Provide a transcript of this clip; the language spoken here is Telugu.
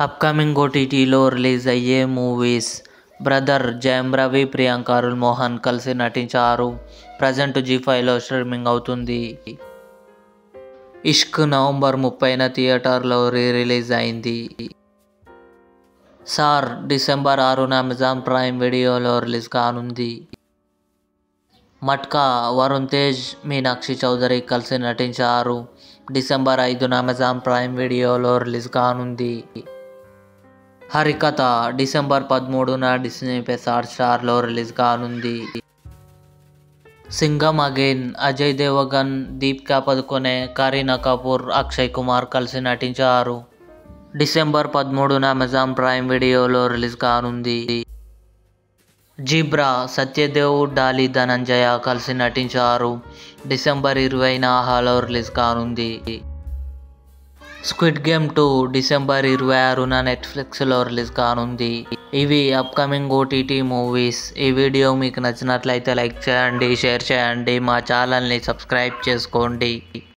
అప్కమింగ్ ఓటీటీలో రిలీజ్ అయ్యే మూవీస్. బ్రదర్ జయం రవి, ప్రియాంక అరుళ్ మోహన్ కలిసి నటించారు. ప్రజెంట్ జీ5లో స్ట్రీమింగ్ అవుతుంది. ఇష్క్ నవంబర్ 30న థియేటర్లో రిలీజ్ అయింది. సార్ డిసెంబర్ 6న అమెజాన్ ప్రైమ్ వీడియోలో రిలీజ్ కానుంది. మట్కా వరుణ్ తేజ్, మీనాక్షి చౌదరి కలిసి నటించారు. డిసెంబర్ 5న అమెజాన్ ప్రైమ్ వీడియోలో రిలీజ్ కానుంది. హరికథ డిసెంబర్ 13న డిస్నీ ప్లస్ హాట్‌స్టార్లో రిలీజ్ కానుంది. సింఘం అగైన్ అజయ్ దేవగన్, దీపికా పదుకొనె, కరీనా కపూర్, అక్షయ్ కుమార్ కలిసి నటించారు. డిసెంబర్ 13న అమెజాన్ ప్రైమ్ వీడియోలో రిలీజ్ కానుంది. జీబ్రా సత్యదేవ్, డాలీ ధనంజయ కలిసి నటించారు. డిసెంబర్ 20న ఆహాలో రిలీజ్ కానుంది. స్క్విడ్ గేమ్ 2 డిసెంబర్ 26న నెట్ఫ్లిక్స్లో రిలీజ్ కానుంది. ఇవి అప్కమింగ్ ఓటీటీ మూవీస్. ఈ వీడియో మీకు నచ్చినట్లయితే లైక్ చేయండి, షేర్ చేయండి, మా ఛానల్ని సబ్స్క్రైబ్ చేసుకోండి.